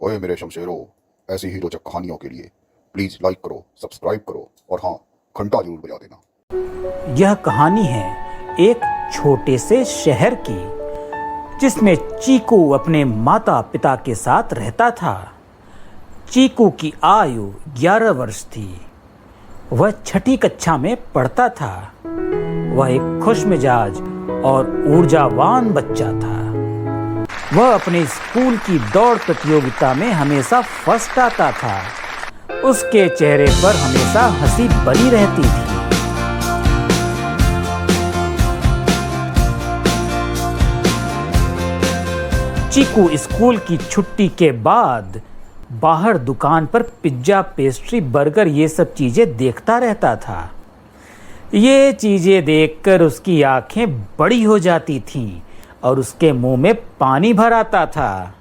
ओए मेरे शमशेरों, ऐसी ही रोचक कहानियों के लिए प्लीज लाइक करो, सब्सक्राइब करो और हाँ, घंटा जरूर बजा देना। यह कहानी है एक छोटे से शहर की, जिसमें चीकू अपने माता पिता के साथ रहता था। चीकू की आयु 11 वर्ष थी। वह छठी कक्षा में पढ़ता था। वह एक खुशमिजाज और ऊर्जावान बच्चा था। वह अपने स्कूल की दौड़ प्रतियोगिता में हमेशा फर्स्ट आता था। उसके चेहरे पर हमेशा हंसी बनी रहती थी। चीकू स्कूल की छुट्टी के बाद बाहर दुकान पर पिज्जा, पेस्ट्री, बर्गर ये सब चीजें देखता रहता था। ये चीजें देखकर उसकी आंखें बड़ी हो जाती थीं और उसके मुंह में पानी भर आता था।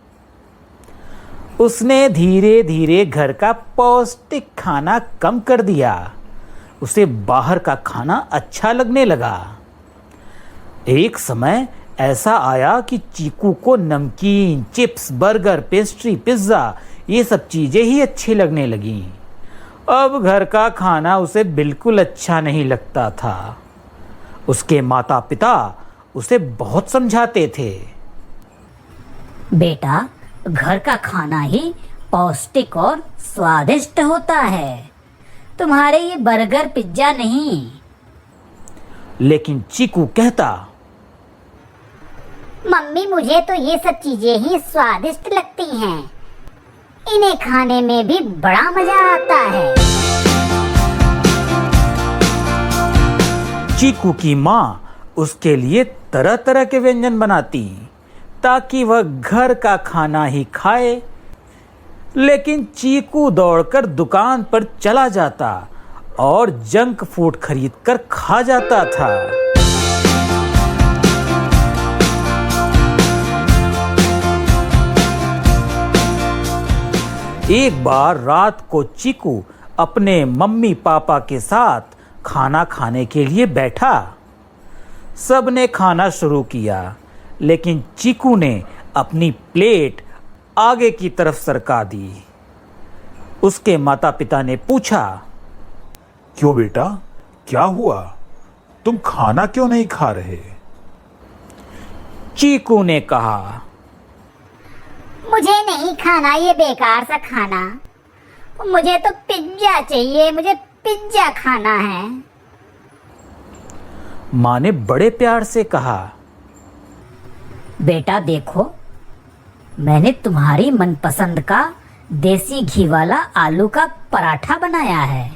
उसने धीरे धीरे घर का पौष्टिक खाना कम कर दिया। उसे बाहर का खाना अच्छा लगने लगा। एक समय ऐसा आया कि चीकू को नमकीन, चिप्स, बर्गर, पेस्ट्री, पिज्जा ये सब चीजें ही अच्छी लगने लगीं। अब घर का खाना उसे बिल्कुल अच्छा नहीं लगता था। उसके माता पिता उसे बहुत समझाते थे। बेटा, घर का खाना ही पौष्टिक और स्वादिष्ट होता है, तुम्हारे ये बर्गर, पिज्जा नहीं। लेकिन चीकू कहता, मम्मी मुझे तो ये सब चीजें ही स्वादिष्ट लगती हैं। इन्हें खाने में भी बड़ा मजा आता है। चीकू की माँ उसके लिए तरह तरह के व्यंजन बनाती ताकि वह घर का खाना ही खाए। लेकिन चीकू दौड़कर दुकान पर चला जाता और जंक फूड खरीदकर खा जाता था। एक बार रात को चीकू अपने मम्मी पापा के साथ खाना खाने के लिए बैठा। सबने खाना शुरू किया, लेकिन चीकू ने अपनी प्लेट आगे की तरफ सरका दी। उसके माता पिता ने पूछा, क्यों बेटा, क्या हुआ? तुम खाना क्यों नहीं खा रहे? चीकू ने कहा, मुझे नहीं खाना ये बेकार सा खाना। मुझे तो पिज्जा चाहिए, मुझे पिज्जा खाना है। माँ ने बड़े प्यार से कहा, बेटा देखो, मैंने तुम्हारी मनपसंद का देसी घी वाला आलू का पराठा बनाया है।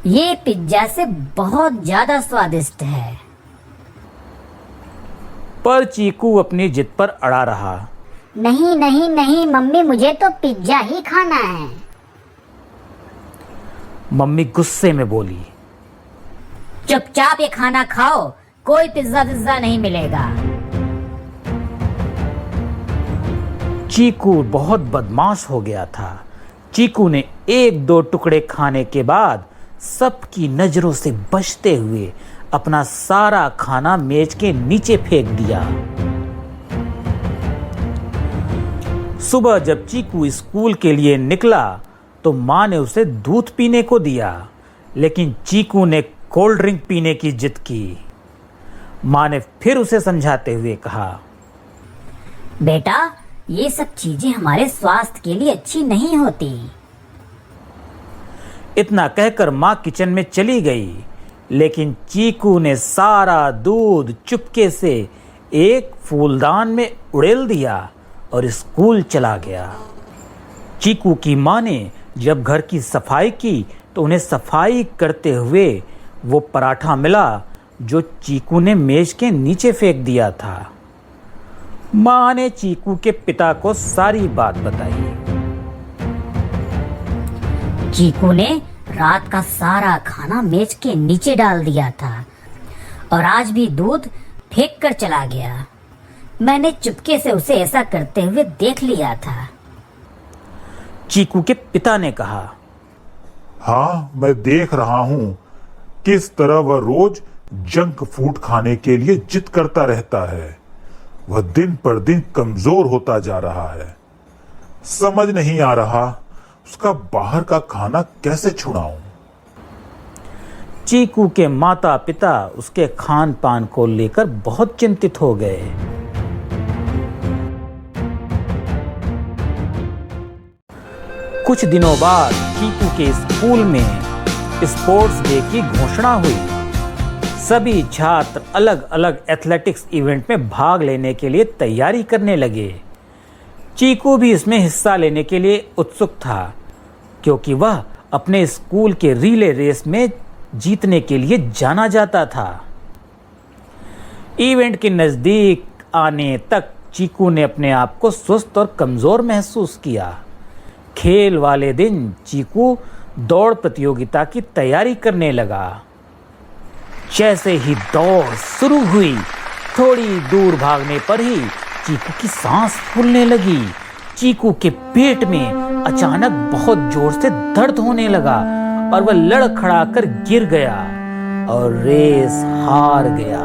ये पिज्जा से बहुत ज्यादा स्वादिष्ट है। पर चीकू अपनी जिद पर अड़ा रहा। नहीं नहीं नहीं मम्मी, मुझे तो पिज्जा ही खाना है। मम्मी गुस्से में बोली, चुपचाप ये खाना खाओ, कोई पिज्जा विज्जा नहीं मिलेगा। चीकू बहुत बदमाश हो गया था। चीकू ने एक दो टुकड़े खाने के बाद सबकी नजरों से बचते हुए अपना सारा खाना मेज के नीचे फेंक दिया। सुबह जब चीकू स्कूल के लिए निकला तो माँ ने उसे दूध पीने को दिया, लेकिन चीकू ने कोल्ड ड्रिंक पीने की जिद की। माँ ने फिर उसे समझाते हुए कहा, बेटा, ये सब चीजें हमारे स्वास्थ्य के लिए अच्छी नहीं होती। इतना कहकर माँ किचन में चली गई, लेकिन चीकू ने सारा दूध चुपके से एक फूलदान में उड़ेल दिया और स्कूल चला गया। चीकू की माँ ने जब घर की सफाई की तो उन्हें सफाई करते हुए वो पराठा मिला जो चीकू ने मेज के नीचे फेंक दिया था। माँ ने चीकू के पिता को सारी बात बताई। चीकू ने रात का सारा खाना मेज के नीचे डाल दिया था और आज भी दूध फेंक कर चला गया। मैंने चुपके से उसे ऐसा करते हुए देख लिया था। चीकू के पिता ने कहा, हाँ, मैं देख रहा हूँ किस तरह वह रोज जंक फूड खाने के लिए जिद करता रहता है। वह दिन पर दिन कमजोर होता जा रहा है। समझ नहीं आ रहा उसका बाहर का खाना कैसे छुड़ाऊं। चीकू के माता पिता उसके खान पान को लेकर बहुत चिंतित हो गए। कुछ दिनों बाद चीकू के स्कूल में स्पोर्ट्स डे की घोषणा हुई। सभी छात्र अलग अलग एथलेटिक्स इवेंट में भाग लेने के लिए तैयारी करने लगे। चीकू भी इसमें हिस्सा लेने के लिए उत्सुक था, क्योंकि वह अपने स्कूल के रिले रेस में जीतने के लिए जाना जाता था। इवेंट के नजदीक आने तक चीकू ने अपने आप को सुस्त और कमजोर महसूस किया। खेल वाले दिन चीकू दौड़ प्रतियोगिता की तैयारी करने लगा। जैसे ही दौड़ शुरू हुई, थोड़ी दूर भागने पर ही चीकू की सांस फूलने लगी। चीकू के पेट में अचानक बहुत जोर से दर्द होने लगा और वह लड़खड़ाकर गिर गया और रेस हार गया।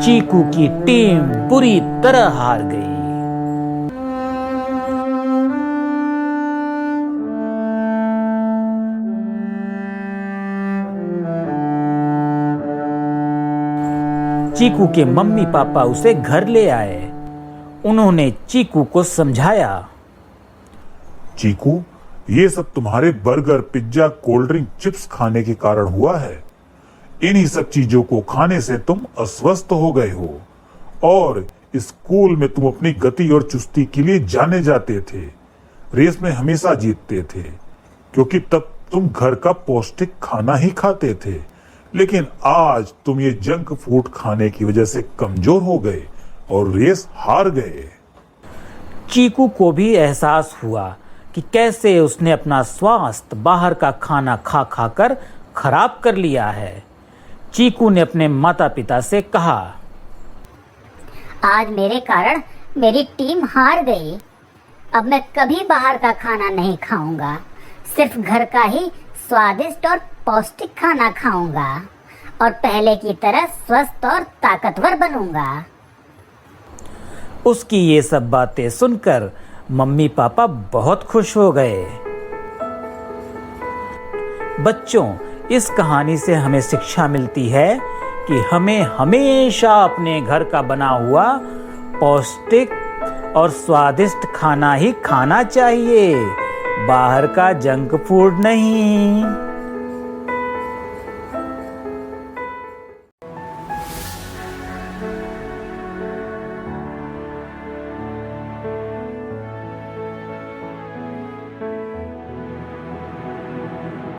चीकू की टीम बुरी तरह हार गई। चीकू के मम्मी पापा उसे घर ले आए। उन्होंने चीकू को समझाया, चीकू, ये सब तुम्हारे burger, pizza, cold drink, chips खाने के कारण हुआ है। इन्हीं सब चीजों को खाने से तुम अस्वस्थ हो गए हो और स्कूल में तुम अपनी गति और चुस्ती के लिए जाने जाते थे। रेस में हमेशा जीतते थे, क्योंकि तब तुम घर का पौष्टिक खाना ही खाते थे। लेकिन आज तुम ये जंक फूड खाने की वजह से कमजोर हो गए और रेस हार गए। चीकू को भी एहसास हुआ कि कैसे उसने अपना स्वास्थ्य बाहर का खाना खा खाकर खराब कर लिया है। चीकू ने अपने माता पिता से कहा, आज मेरे कारण मेरी टीम हार गई। अब मैं कभी बाहर का खाना नहीं खाऊंगा, सिर्फ घर का ही स्वादिष्ट और पौष्टिक खाना खाऊंगा और पहले की तरह स्वस्थ और ताकतवर बनूंगा। उसकी ये सब बातें सुनकर मम्मी पापा बहुत खुश हो गए। बच्चों, इस कहानी से हमें शिक्षा मिलती है कि हमें हमेशा अपने घर का बना हुआ पौष्टिक और स्वादिष्ट खाना ही खाना चाहिए, बाहर का जंक फूड नहीं।